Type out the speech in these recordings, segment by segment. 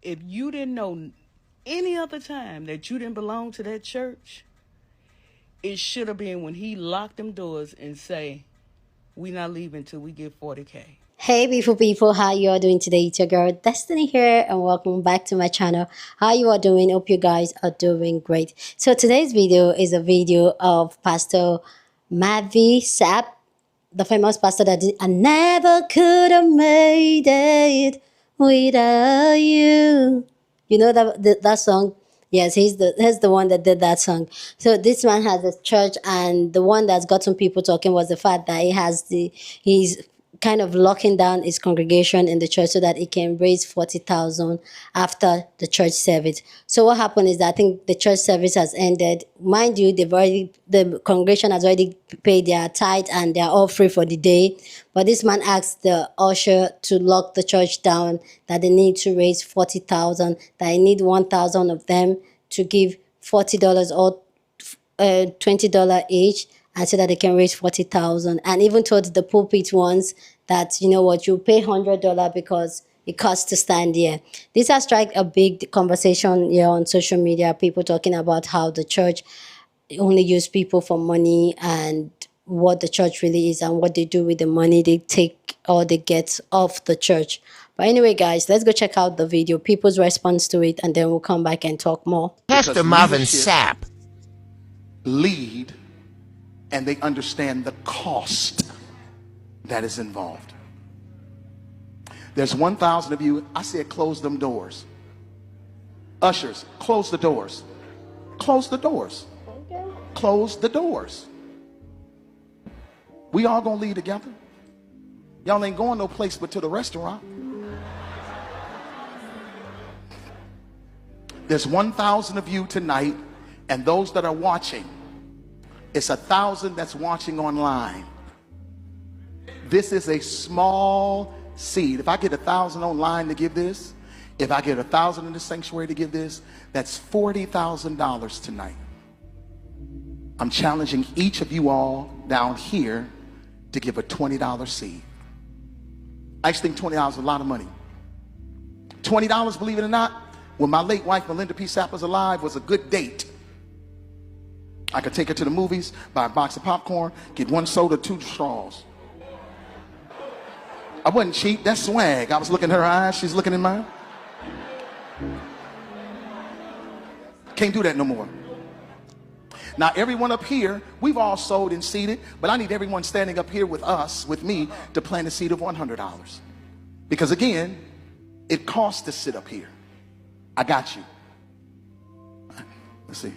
if you didn't know any other time that you didn't belong to that church, it should have been when he locked them doors and say, we not leaving till we get 40K. Hey beautiful people, how you all doing today? It's your girl Destiny here and welcome back to my channel. How you all doing? Hope you guys are doing great. So today's video is a video of Pastor Marvin Sapp, the famous pastor that did I never could have made it without you. You know that song? Yes, he's the one that did that song. So this man has a church, and the one that's gotten people talking was the fact that he's kind of locking down his congregation in the church so that he can raise 40,000 after the church service. So what happened is that I think the church service has ended. Mind you, the congregation has already paid their tithe and they're all free for the day. But this man asked the usher to lock the church down, that they need to raise 40,000, that I need 1,000 of them to give $40 or $20 each, and so that they can raise 40,000. And even told the pulpit ones that, you know what, you pay $100 because it costs to stand here. This has struck a big conversation here on social media. People talking about how the church only use people for money, and what the church really is and what they do with the money they take or they get off the church. But anyway, guys, let's go check out the video, people's response to it, and then we'll come back and talk more. Pastor Marvin Sapp lead, and they understand the cost that is involved. There's 1,000 of you. I said close them doors. Ushers, close the doors. Close the doors. Okay. Close the doors. We all gonna leave together. Y'all ain't going no place but to the restaurant. There's 1,000 of you tonight, and those that are watching, it's 1,000 that's watching online. This is a small seed. If I get 1,000 online to give this, if I get 1,000 in the sanctuary to give this, that's $40,000 tonight. I'm challenging each of you all down here to give a $20 seed. I just think $20 is a lot of money. $20, believe it or not, when my late wife Melinda P. Sapp was alive, was a good date. I could take her to the movies, buy a box of popcorn, get one soda, 2 straws. I wasn't cheap, that's swag. I was looking in her eyes, she's looking in mine. Can't do that no more. Now everyone up here, we've all sold and seeded, but I need everyone standing up here with us, with me, to plant a seed of $100. Because again, it costs to sit up here. I got you. Let's see.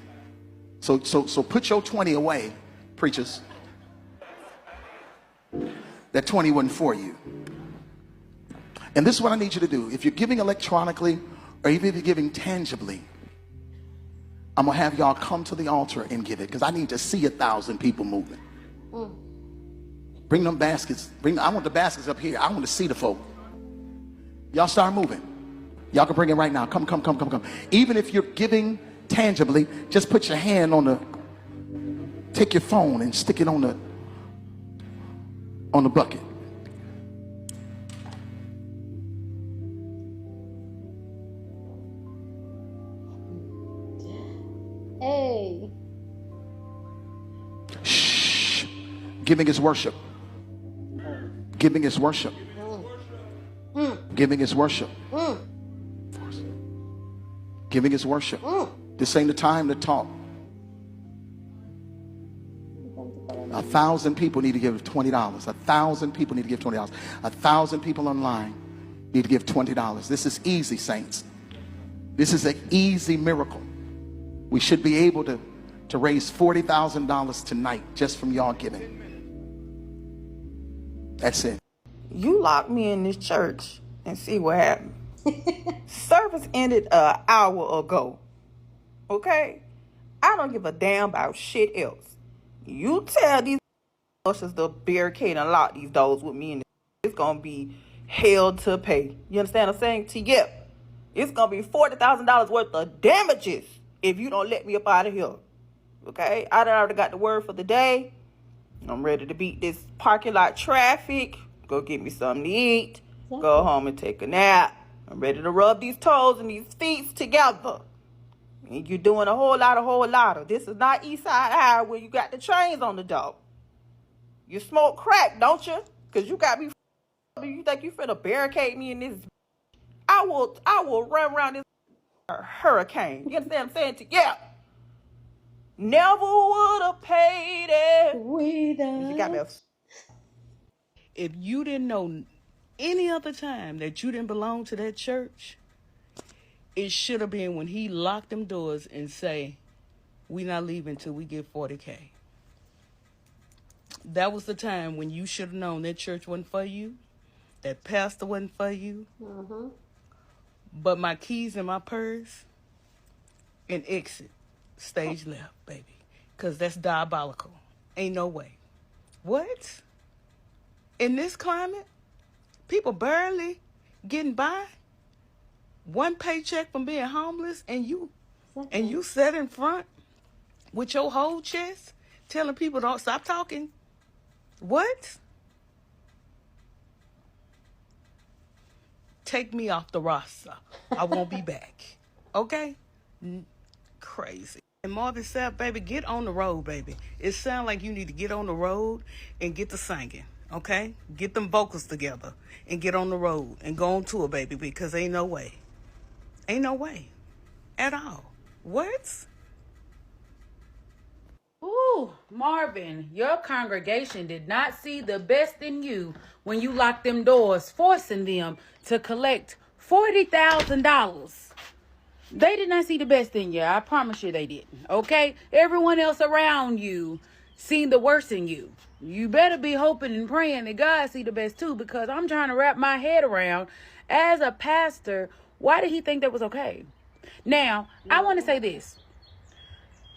So put your 20 away, preachers. That 20 wasn't for you. And this is what I need you to do. If you're giving electronically, or even if you're giving tangibly, I'm gonna have y'all come to the altar and give it, because I need to see 1,000 people moving. Bring them baskets. I want the baskets up here. I want to see the folk. Y'all start moving. Y'all can bring it right now. Come. Even if you're giving tangibly, just put your hand on take your phone and stick it on the bucket. Hey. Shh. Giving is worship. Giving is worship. Giving is worship. Giving is worship. This ain't the time to talk. 1,000 people need to give $20. 1,000 people need to give $20. 1,000 people online need to give $20. This is easy, saints. This is an easy miracle. We should be able to raise $40,000 tonight just from y'all giving. That's it. You locked me in this church and see what happened. Service ended an hour ago. Okay? I don't give a damn about shit else. You tell these ushers to barricade and lock these doors with me, and it's gonna be hell to pay. You understand what I'm saying? Yep. It's gonna be $40,000 worth of damages if you don't let me up out of here. Okay? I done already got the word for the day. I'm ready to beat this parking lot traffic. Go get me something to eat. Go home and take a nap. I'm ready to rub these toes and these feet together. And you're doing a whole lot of. This is not East Side High where you got the chains on the door. You smoke crack, don't you? Because you got me. You think you finna barricade me in this? I will run around this hurricane. You understand what I'm saying? Yeah. Never would have paid it. Without. You got me. If you didn't know any other time that you didn't belong to that church, it should have been when he locked them doors and say, "We not leaving till we get 40K." That was the time when you should have known that church wasn't for you, that pastor wasn't for you. But my keys in my purse and exit, stage left, baby. Because that's diabolical. Ain't no way. What? In this climate, people barely getting by, one paycheck from being homeless, and you sat in front with your whole chest telling people don't stop talking. What? Take me off the roster. I won't be back. Okay? Crazy. And Marvin Sapp, baby, get on the road, baby. It sounds like you need to get on the road and get to singing. Okay? Get them vocals together and get on the road and go on tour, baby, because ain't no way. Ain't no way. At all. What? Ooh, Marvin, your congregation did not see the best in you when you locked them doors, forcing them to collect $40,000. They did not see the best in you. I promise you they didn't. Okay? Everyone else around you seen the worst in you. You better be hoping and praying that God see the best too, because I'm trying to wrap my head around, as a pastor, why did he think that was okay? Now, I want to say this.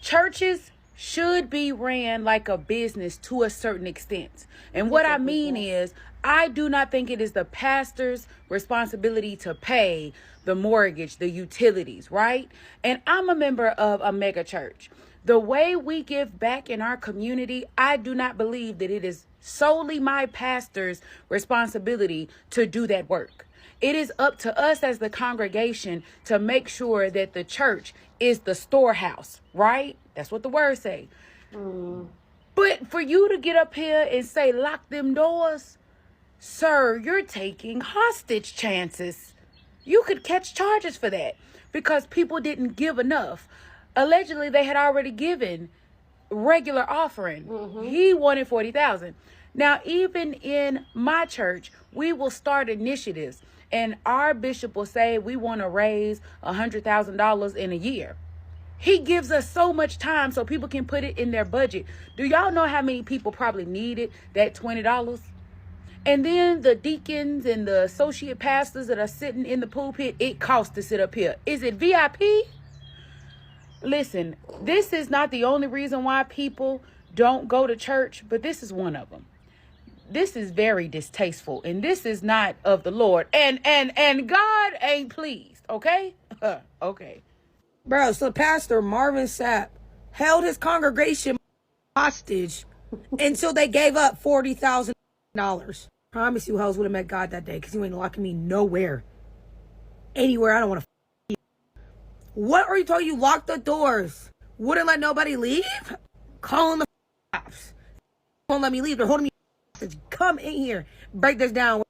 Churches should be ran like a business to a certain extent. And what I mean is, I do not think it is the pastor's responsibility to pay the mortgage, the utilities, right? And I'm a member of a mega church. The way we give back in our community, I do not believe that it is solely my pastor's responsibility to do that work. It is up to us as the congregation to make sure that the church is the storehouse, right? That's what the words say. But for you to get up here and say, lock them doors, sir, you're taking hostage chances. You could catch charges for that because people didn't give enough. Allegedly, they had already given regular offering. He wanted 40,000. Now, even in my church, we will start initiatives, and our bishop will say we want to raise $100,000 in a year. He gives us so much time so people can put it in their budget. Do y'all know how many people probably needed that $20? And then the deacons and the associate pastors that are sitting in the pulpit, it costs to sit up here. Is it VIP? Listen, this is not the only reason why people don't go to church, but this is one of them. This is very distasteful, and this is not of the Lord. And God ain't pleased, okay? Okay. Bro, so Pastor Marvin Sapp held his congregation hostage until they gave up $40,000. Promise you hoes would have met God that day, because you ain't locking me nowhere. Anywhere I don't want to. What are you talking? You locked the doors. Wouldn't let nobody leave? Calling the cops. Won't let me leave. They're holding me hostage. Come in here. Break this down.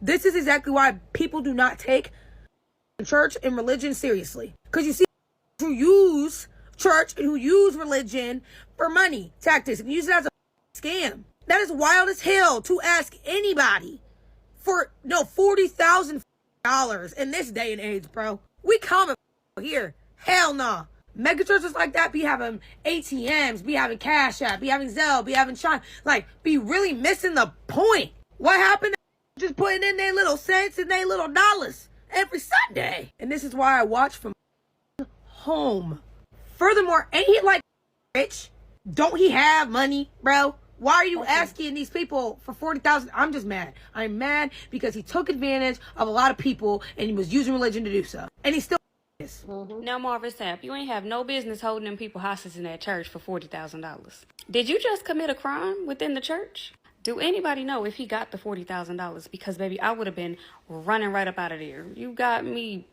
This is exactly why people do not take church and religion seriously. Because you see who use church and who use religion for money tactics and use it as a scam. That is wild as hell to ask anybody for $40,000 in this day and age, bro. We coming here. Hell nah. Mega churches like that be having ATMs, be having Cash App, be having Zelle, be having China. Like, be really missing the point. What happened? Just putting in their little cents and their little dollars every Sunday. And this is why I watch from home. Furthermore, ain't he like rich? Don't he have money, bro? Why are you asking these people for 40,000? I'm just mad. I'm mad because he took advantage of a lot of people and he was using religion to do so. And he still is. Now, Marvin Sapp, you ain't have no business holding them people hostage in that church for $40,000. Did you just commit a crime within the church? Do anybody know if he got the $40,000? Because, baby, I would have been running right up out of there. You got me.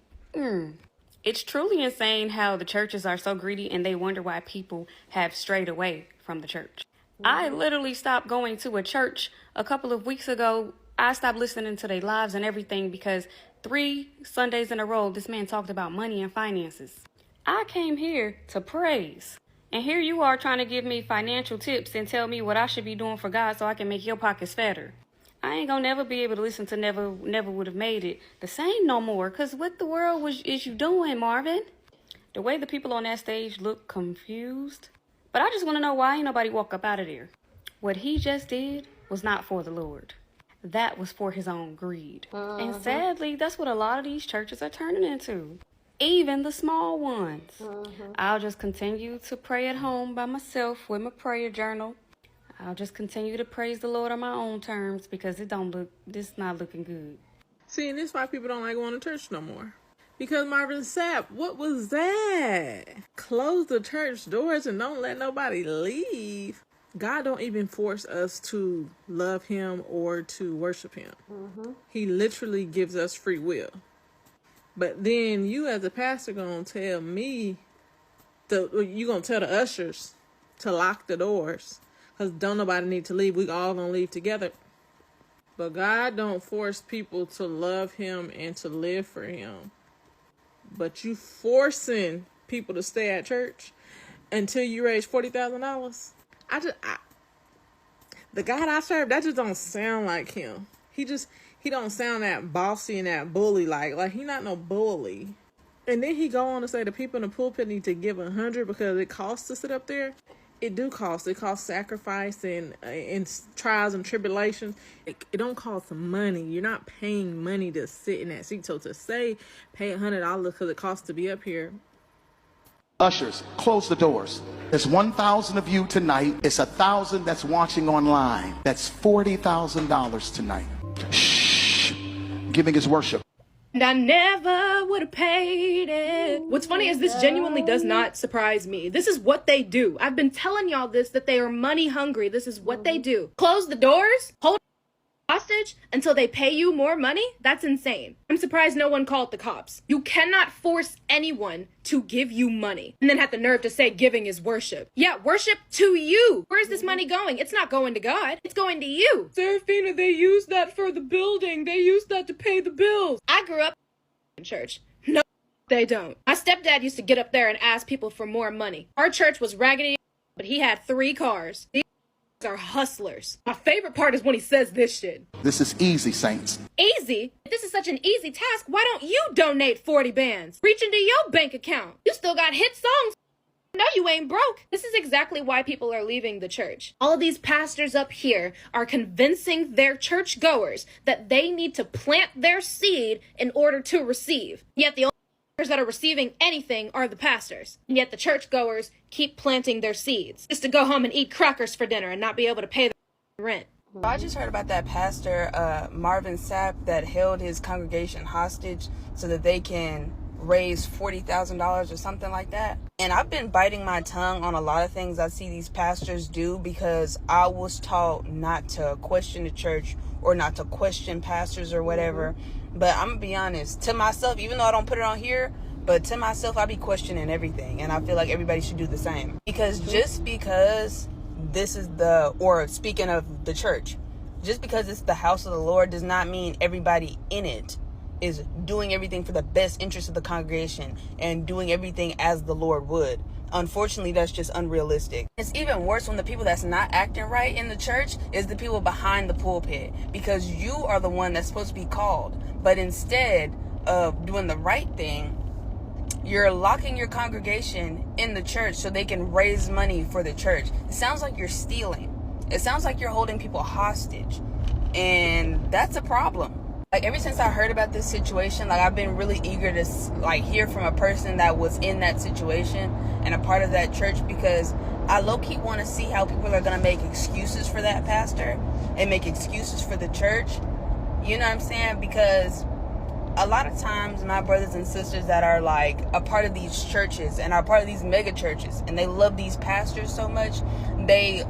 It's truly insane how the churches are so greedy and they wonder why people have strayed away from the church. I literally stopped going to a church a couple of weeks ago. I stopped listening to their lives and everything because 3 Sundays in a row, this man talked about money and finances. I came here to praise. And here you are trying to give me financial tips and tell me what I should be doing for God so I can make your pockets fatter. I ain't gonna never be able to listen to Never Would Have Made It the same no more. Cause what the world is you doing, Marvin? The way the people on that stage look confused. But I just want to know why ain't nobody walk up out of there. What he just did was not for the Lord. That was for his own greed. And sadly, that's what a lot of these churches are turning into. Even the small ones. I'll just continue to pray at home by myself with my prayer journal. I'll just continue to praise the Lord on my own terms because this not looking good. See, and this is why people don't like going to church no more. Because Marvin Sapp, what was that? Close the church doors and don't let nobody leave. God don't even force us to love him or to worship him. He literally gives us free will. But then you as a pastor gonna tell me, you gonna tell the ushers to lock the doors. Because don't nobody need to leave. We all gonna leave together. But God don't force people to love him and to live for him. But you forcing people to stay at church until you raise $40,000. The God I serve, that just don't sound like him. He don't sound that bossy and that bully like he not no bully. And then he go on to say the people in the pulpit need to give 100 because it costs to sit up there. It do cost. It costs sacrifice and trials and tribulations. It don't cost money. You're not paying money to sit in that seat. So to say pay $100 because it costs to be up here. Ushers, close the doors. There's 1,000 of you tonight. It's 1,000 that's watching online. That's $40,000 tonight. Shh. Giving is worship. And I never would have paid it. What's funny is this genuinely does not surprise me. This is what they do. I've been telling y'all this, that they are money hungry. This is what they do. Close the doors, hold hostage until they pay you more money? That's insane. I'm surprised no one called the cops. You cannot force anyone to give you money and then have the nerve to say giving is worship. Yeah, worship to you. Where is this money going? It's not going to God. It's going to you. Serafina, they use that for the building. They use that to pay the bills. I grew up in church. No, they don't. My stepdad used to get up there and ask people for more money. Our church was raggedy, but he had 3 cars. Are hustlers. My favorite part is when he says this shit. This is easy, saints. Easy? If this is such an easy task, why don't you donate 40 bands? Reach into your bank account. You still got hit songs. No, you ain't broke. This is exactly why people are leaving the church. All of these pastors up here are convincing their churchgoers that they need to plant their seed in order to receive. Yet the only that are receiving anything are the pastors. And yet the churchgoers keep planting their seeds just to go home and eat crackers for dinner and not be able to pay the rent. I just heard about that pastor, Marvin Sapp, that held his congregation hostage so that they can raise $40,000 or something like that. And I've been biting my tongue on a lot of things I see these pastors do because I was taught not to question the church or not to question pastors or whatever. But I'm gonna be honest, to myself, even though I don't put it on here, but to myself, I be questioning everything. And I feel like everybody should do the same. Because just because this is speaking of the church, just because it's the house of the Lord does not mean everybody in it is doing everything for the best interest of the congregation and doing everything as the Lord would. Unfortunately, that's just unrealistic. It's even worse when the people that's not acting right in the church is the people behind the pulpit, because you are the one that's supposed to be called. But instead of doing the right thing, you're locking your congregation in the church so they can raise money for the church. It sounds like you're stealing. It sounds like you're holding people hostage. And that's a problem. Like, ever since I heard about this situation, like, I've been really eager to hear from a person that was in that situation and a part of that church, because I low-key want to see how people are going to make excuses for that pastor and make excuses for the church. You know what I'm saying? Because a lot of times my brothers and sisters that are like a part of these churches and are part of these mega churches and they love these pastors so much, they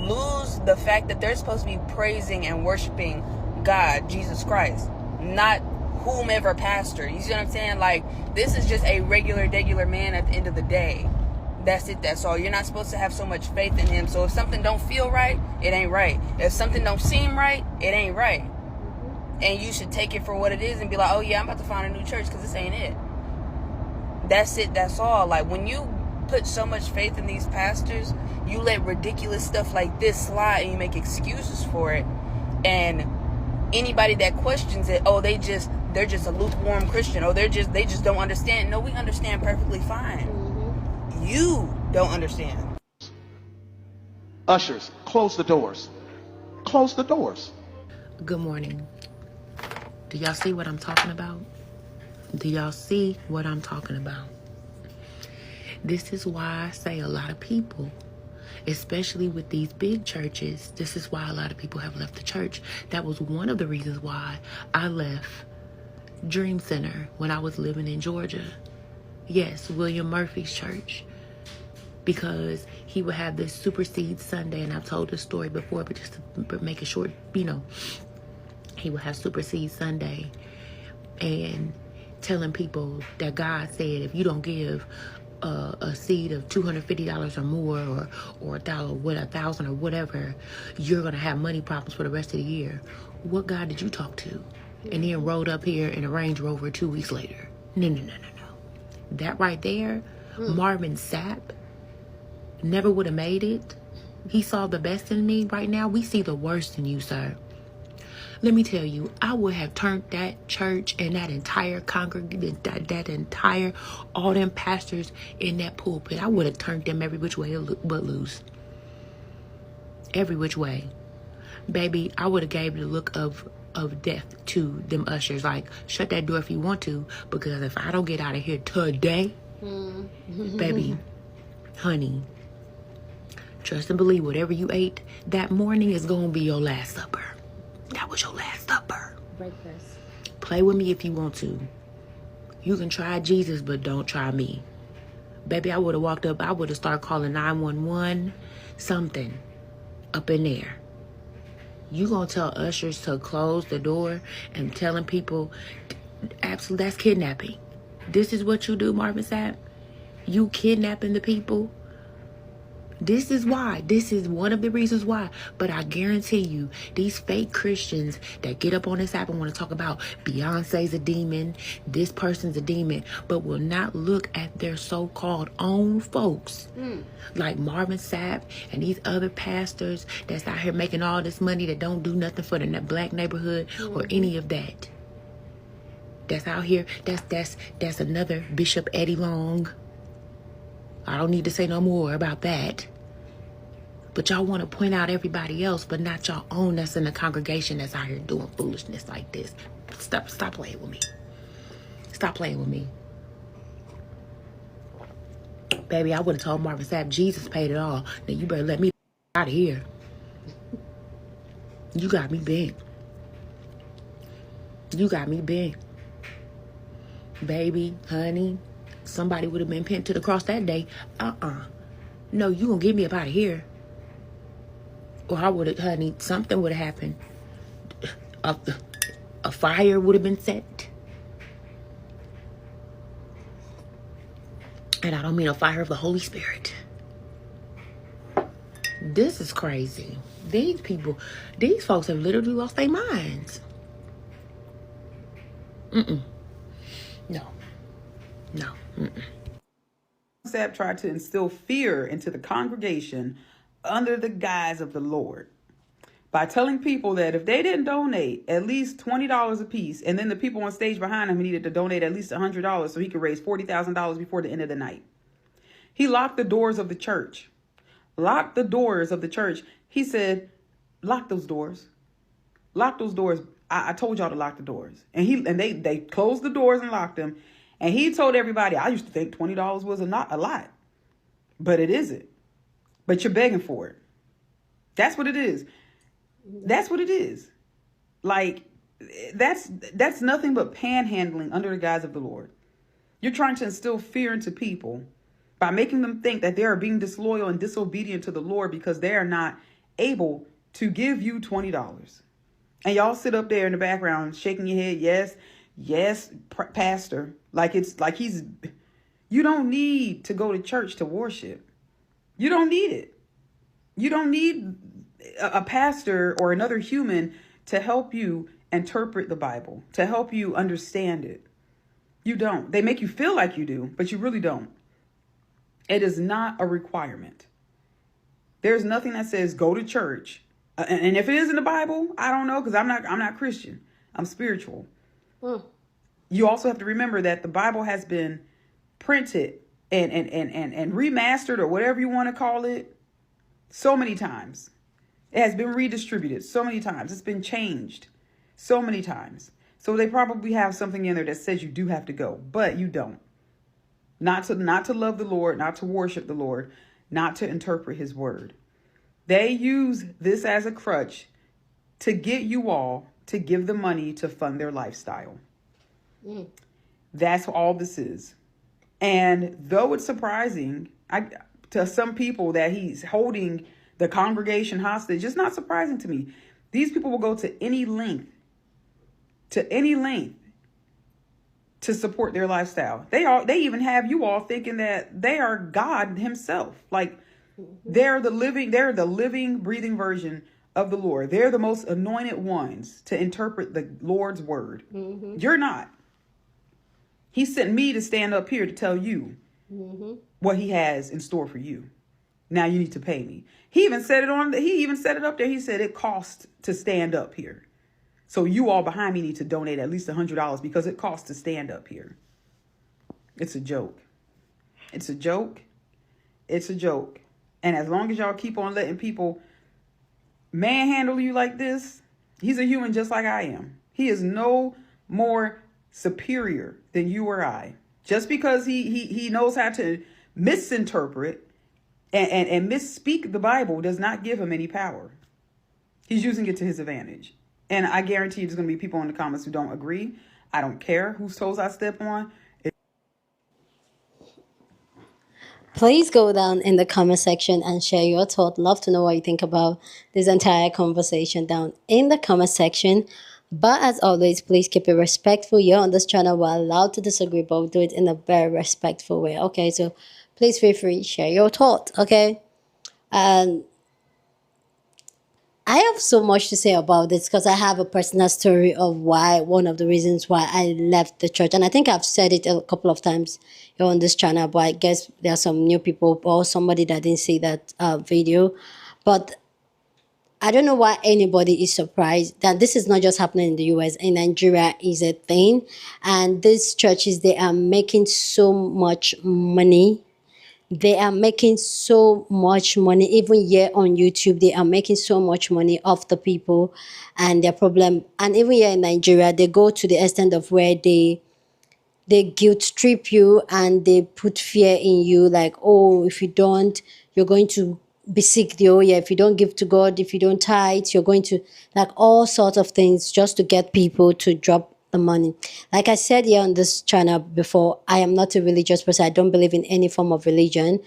lose the fact that they're supposed to be praising and worshiping God, Jesus Christ, not whomever pastor. You see what I'm saying? Like, this is just a regular man at the end of the day. That's it, that's all. You're not supposed to have so much faith in him. So if something don't feel right, it ain't right. If something don't seem right, it ain't right. And you should take it for what it is and be like, oh yeah, I'm about to find a new church because this ain't it. That's it, that's all. Like, when you put so much faith in these pastors, you let ridiculous stuff like this slide and you make excuses for it. And anybody that questions it, oh, they're just a lukewarm Christian. Oh, they just don't understand. No, we understand perfectly fine. You don't understand. Ushers, close the doors. Close the doors. Good morning. Do y'all see what I'm talking about? Do y'all see what I'm talking about? This is why I say a lot of people, especially with these big churches, this is why a lot of people have left the church. That was one of the reasons why I left Dream Center when I was living in Georgia. Yes, William Murphy's church. Because he would have this Superseed Sunday, and I've told this story before, but just to make it short, he would have Superseed Sunday and telling people that God said if you don't give a seed of $250 or more, or $1,000 or whatever, you're gonna have money problems for the rest of the year. What God did you talk to? And then rode up here in a Range Rover 2 weeks later. No. That right there, Marvin Sapp never would have made it. He saw the best in me. Right now, we see the worst in you, sir. Let me tell you, I would have turned that church and that entire congregation, that entire, all them pastors in that pulpit, I would have turned them every which way but loose. Every which way. Baby, I would have gave the look of death to them ushers. Like, shut that door if you want to, because if I don't get out of here today, baby, honey, trust and believe whatever you ate that morning is going to be your last supper. That was your last supper. Breakfast. Play with me if you want to. You can try Jesus, but don't try me. Baby, I would have walked up. I would have started calling 911, something up in there. You going to tell ushers to close the door and telling people, absolutely, that's kidnapping. This is what you do, Marvin Sapp? You kidnapping the people? This is why. This is one of the reasons why. But I guarantee you, these fake Christians that get up on this app and want to talk about Beyonce's a demon, this person's a demon, but will not look at their so-called own folks, like Marvin Sapp and these other pastors that's out here making all this money that don't do nothing for the black neighborhood or any of that. That's out here. That's another Bishop Eddie Long. I don't need to say no more about that. But y'all want to point out everybody else, but not y'all own that's in the congregation that's out here doing foolishness like this. Stop playing with me. Stop playing with me. Baby, I would have told Marvin Sapp Jesus paid it all. Now you better let me out of here. You got me bent. You got me bent. Baby, honey, somebody would have been pinned to the cross that day. No, you gonna get me up out of here. Or I would have, honey, something would have happened. A fire would have been set. And I don't mean a fire of the Holy Spirit. This is crazy. These folks have literally lost their minds. No. Sapp tried to instill fear into the congregation under the guise of the Lord by telling people that if they didn't donate at least $20 a piece, and then the people on stage behind him needed to donate at least $100 so he could raise $40,000 before the end of the night. He locked the doors of the church. Locked the doors of the church. He said, lock those doors. Lock those doors. I told y'all to lock the doors. And they closed the doors and locked them. And he told everybody, I used to think $20 was a lot. But it isn't. But you're begging for it. That's what it is. That's what it is. Like, that's nothing but panhandling under the guise of the Lord. You're trying to instill fear into people by making them think that they are being disloyal and disobedient to the Lord because they are not able to give you $20. And y'all sit up there in the background shaking your head, yes, yes, pastor. You don't need to go to church to worship. You don't need it. You don't need a pastor or another human to help you interpret the Bible, to help you understand it. You don't. They make you feel like you do, but you really don't. It is not a requirement. There's nothing that says go to church. And if it is in the Bible, I don't know, because I'm not Christian. I'm spiritual. You also have to remember that the Bible has been printed and remastered, or whatever you want to call it, so many times. It has been redistributed so many times. It's been changed so many times. So they probably have something in there that says you do have to go, but you don't. Not to love the Lord, not to worship the Lord, not to interpret his word. They use this as a crutch to get you all to give the money to fund their lifestyle. That's all this is. And though it's surprising to some people that he's holding the congregation hostage, it's not surprising to me. These people will go to any length to support their lifestyle. They even have you all thinking that they are God himself. Like they're the living, breathing version of the Lord. They're the most anointed ones to interpret the Lord's word. You're not. He sent me to stand up here to tell you what he has in store for you. Now you need to pay me. He even said it up there. He said it costs to stand up here. So you all behind me need to donate at least $100 because it costs to stand up here. It's a joke. It's a joke. It's a joke. And as long as y'all keep on letting people manhandle you like this, he's a human just like I am. He is no more superior than you or I. Just because he knows how to misinterpret and misspeak the Bible does not give him any power. He's using it to his advantage. And I guarantee you there's going to be people in the comments who don't agree. I don't care whose toes I step on. Please go down in the comment section and share your thought. Love to know what you think about this entire conversation down in the comment section. But as always, please keep it respectful. You're on this channel. We're allowed to disagree, but do it in a very respectful way. Okay, so please feel free to share your thought. Okay, and I have so much to say about this because I have a personal story of one of the reasons why I left the church. And I think I've said it a couple of times here on this channel, but I guess there are some new people or somebody that didn't see that video. But I don't know why anybody is surprised that this is not just happening in the US. In Nigeria is a thing. And these churches, they are making so much money. They are making so much money. Even here on YouTube, they are making so much money off the people and their problem. And even here in Nigeria, they go to the extent of where they guilt trip you and they put fear in you, like, oh, if you don't, you're going to be sick. Oh yeah, if you don't give to God, if you don't tithe, you're going to, like, all sorts of things just to get people to drop the money. Like I said here on this channel before, I am not a religious person. I don't believe in any form of religion.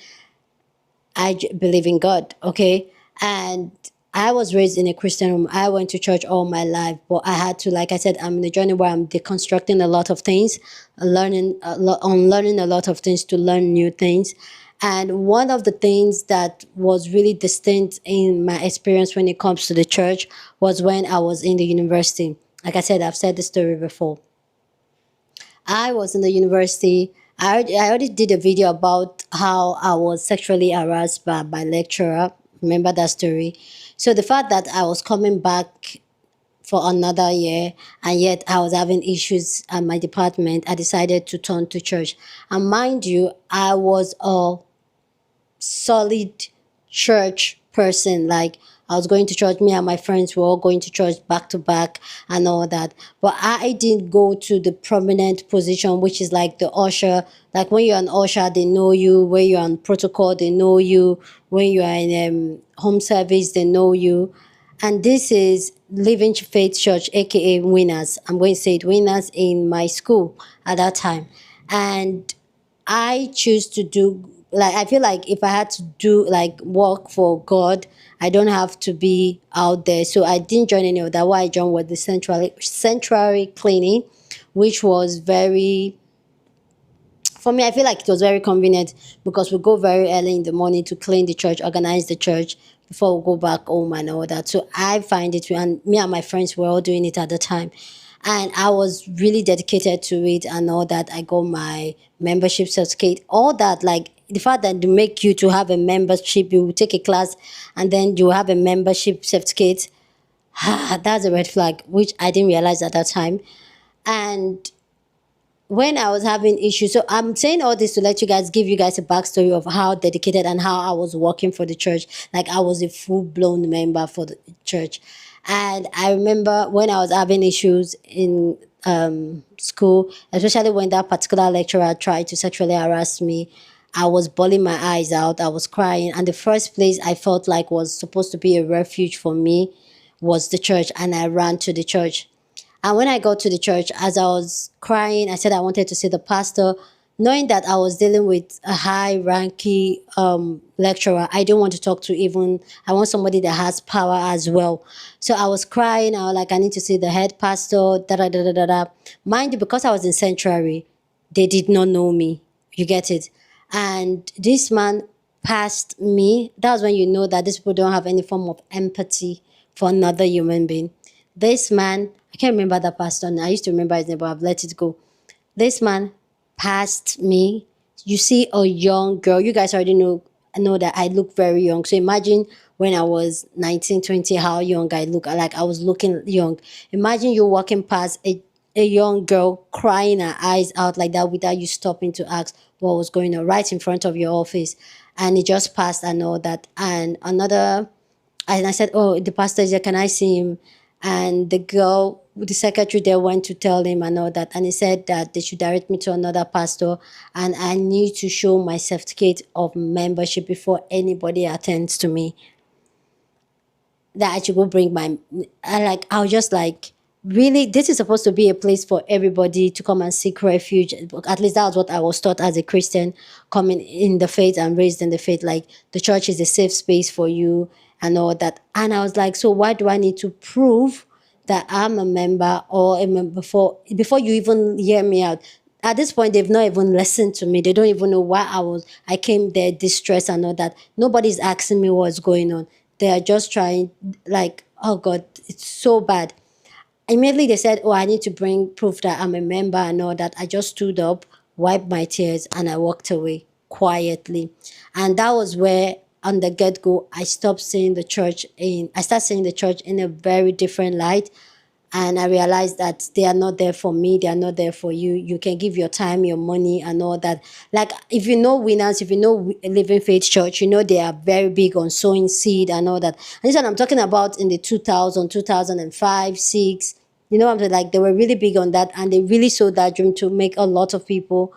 I believe in God, okay? And I was raised in a Christian home. I went to church all my life, but I had to, like I said, I'm in a journey where I'm deconstructing a lot of things, unlearning a lot of things to learn new things. And one of the things that was really distinct in my experience when it comes to the church was when I was in the university. Like I said, I've said the story before. I was in the university. I already did a video about how I was sexually harassed by my lecturer. Remember that story? So the fact that I was coming back for another year and yet I was having issues at my department, I decided to turn to church. And mind you, I was a solid church person. Like, I was going to church. Me and my friends were all going to church back to back and all that. But I didn't go to the prominent position, which is like the usher. Like, when you're an usher, they know you. When you're on protocol, they know you. When you are in home service, they know you. And this is Living Faith Church, aka Winners. I'm going to say it, Winners, in my school at that time. And I choose to do, like, I feel like if I had to do like work for God, I don't have to be out there. So I didn't join any of that. What I joined was the sanctuary cleaning, which was very, for me, I feel like it was very convenient because we go very early in the morning to clean the church, organize the church before we go back home and all that. So I find it, and me and my friends were all doing it at the time. And I was really dedicated to it and all that. I got my membership certificate, all that, like the fact that they make you to have a membership, you take a class and then you have a membership certificate. That's a red flag, which I didn't realize at that time. And when I was having issues, so I'm saying all this to let you guys, give you guys a backstory of how dedicated and how I was working for the church. Like I was a full blown member for the church. And I remember when I was having issues in school, especially when that particular lecturer tried to sexually harass me, I was bawling my eyes out. I was crying. And the first place I felt like was supposed to be a refuge for me was the church. And I ran to the church. And when I got to the church, as I was crying, I said I wanted to see the pastor. Knowing that I was dealing with a high-ranking lecturer, I don't want to talk to even, I want somebody that has power as well. So I was crying. I was like, I need to see the head pastor, da-da-da-da-da-da. Mind you, because I was in sanctuary, they did not know me. You get it? And this man passed me. That was when you know that these people don't have any form of empathy for another human being. This man, I can't remember the pastor now. I used to remember his name, but I've let it go. This man passed me. You see a young girl. You guys already know that I look very young. So imagine when I was 19, 20, how young I look. Like I was looking young. Imagine you walking past a young girl crying her eyes out like that without you stopping to ask what was going on right in front of your office. And it just passed and all that. And I said, oh, the pastor is here, can I see him? And the girl, the secretary there went to tell him and all that. And he said that they should direct me to another pastor. And I need to show my certificate of membership before anybody attends to me. That I should go bring I was just like, really, this is supposed to be a place for everybody to come and seek refuge. At least that was what I was taught as a Christian, coming in the faith and raised in the faith. Like the church is a safe space for you and all that. And I was like, so why do I need to prove that I'm a member or a member before you even hear me out? At this point, they've not even listened to me. They don't even know why I came there distressed and all that. Nobody's asking me what's going on. They are just trying, like, oh God, it's so bad. Immediately they said, oh, I need to bring proof that I'm a member and all that. I just stood up, wiped my tears, and I walked away quietly. And that was where, on the get-go, I started seeing the church in a very different light. And I realized that they are not there for me. They are not there for you. You can give your time, your money, and all that. Like, if you know Winners, if you know Living Faith Church, you know they are very big on sowing seed and all that. And this one I'm talking about in the 2000, 2005, 6. You know, I'm saying, like, they were really big on that. And they really sold that dream to make a lot of people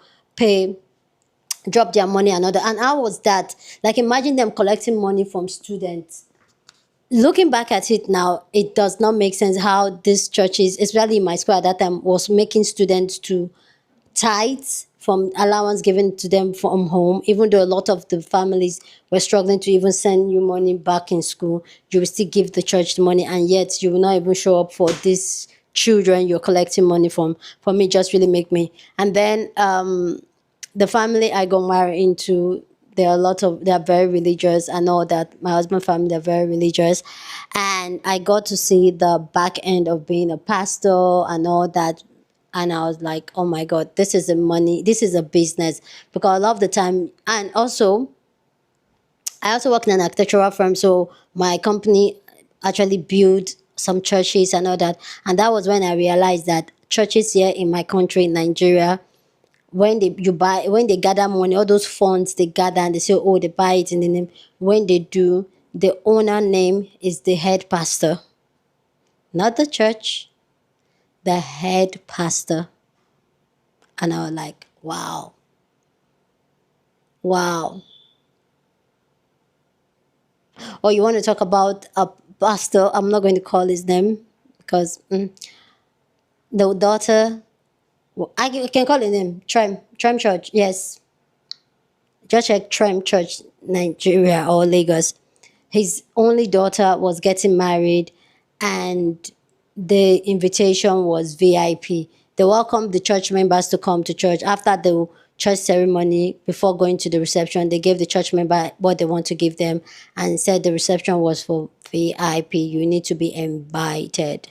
drop their money and all that. And how was that? Like, imagine them collecting money from students. Looking back at it now, it does not make sense how these churches, especially in my school at that time, was making students to tithe from allowance given to them from home. Even though a lot of the families were struggling to even send you money back in school, you will still give the church the money, and yet you will not even show up for these children you're collecting money from. For me, just really make me. And then the family I got married into, they are very religious and all that. My husband's family, they're very religious. And I got to see the back end of being a pastor and all that. And I was like, oh my God, this is a business. Because a lot of the time, and also, I also work in an architectural firm. So my company actually built some churches and all that. And that was when I realized that churches here in my country, in Nigeria, when they gather money, all those funds they gather and they say, oh, they buy it in the name. When they do, the owner name is the head pastor, not the church, the head pastor. And I was like, wow. Or you want to talk about a pastor? I'm not going to call his name because the daughter, I can call his name, Trem Church, yes. Just check Tram Church, Nigeria or Lagos. His only daughter was getting married, and the invitation was VIP. They welcomed the church members to come to church. After the church ceremony, before going to the reception, they gave the church member what they want to give them and said the reception was for VIP. You need to be invited.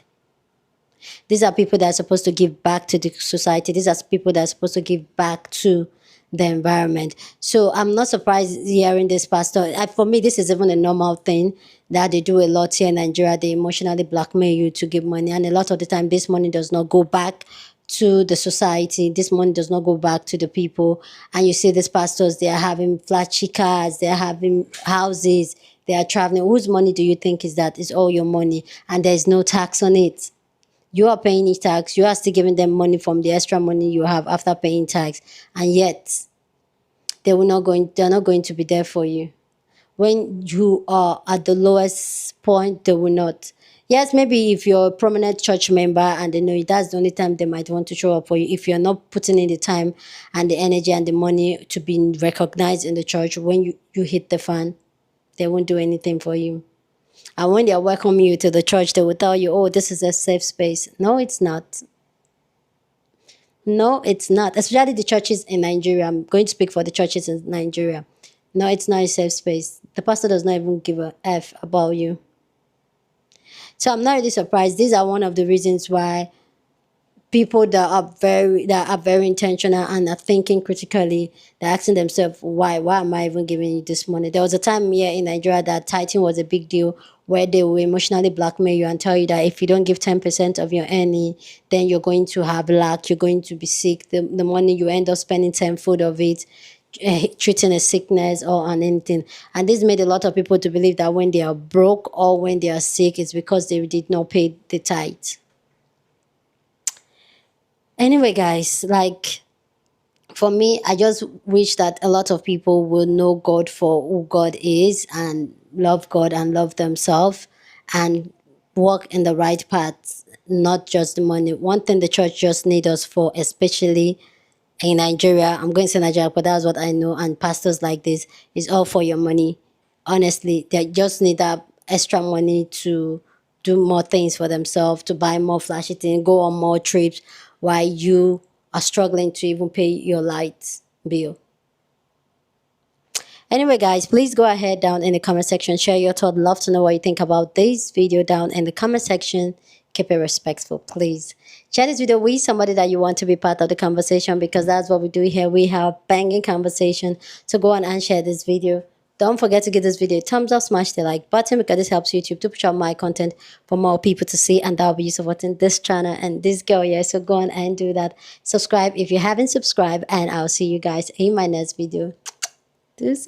These are people that are supposed to give back to the society. These are people that are supposed to give back to the environment. So I'm not surprised hearing this pastor. For me, this is even a normal thing that they do a lot here in Nigeria. They emotionally blackmail you to give money. And a lot of the time, this money does not go back to the society. This money does not go back to the people. And you see these pastors, they are having flashy cars, they are having houses, they are traveling. Whose money do you think is that? It's all your money. And there's no tax on it. You are paying tax. You are still giving them money from the extra money you have after paying tax. And yet, they're not going to be there for you. When you are at the lowest point, they will not. Yes, maybe if you're a prominent church member and they know that's the only time they might want to show up for you. If you're not putting in the time and the energy and the money to be recognized in the church, when you hit the fan, they won't do anything for you. And when they welcome you to the church, they will tell you, oh, this is a safe space. No, it's not. No, it's not. Especially the churches in Nigeria. I'm going to speak for the churches in Nigeria. No, it's not a safe space. The pastor does not even give a F about you. So I'm not really surprised. These are one of the reasons why people that are very intentional and are thinking critically, they're asking themselves, why am I even giving you this money? There was a time here in Nigeria that tithing was a big deal, where they will emotionally blackmail you and tell you that if you don't give 10% of your earning, then you're going to have lack, you're going to be sick. The money you end up spending tenfold of it, treating a sickness or on anything. And this made a lot of people to believe that when they are broke or when they are sick, it's because they did not pay the tithe. Anyway, guys, like, for me, I just wish that a lot of people will know God for who God is and love God and love themselves and walk in the right path, not just the money. One thing the church just needs us for, especially in Nigeria, I'm going to say Nigeria, but that's what I know, and pastors like this, is all for your money. Honestly, they just need that extra money to do more things for themselves, to buy more flashy things, go on more trips, while you are struggling to even pay your light bill. Anyway, guys, please go ahead down in the comment section, share your thoughts. Love to know what you think about this video down in the comment section. Keep it respectful, please. Share this video with somebody that you want to be part of the conversation, because that's what we do here. We have banging conversation. So go on and share this video. Don't forget to give this video a thumbs up, smash the like button, because this helps YouTube to push out my content for more people to see, and that will be you supporting this channel and this girl here. So go on and do that. Subscribe if you haven't subscribed, and I'll see you guys in my next video. Deuces.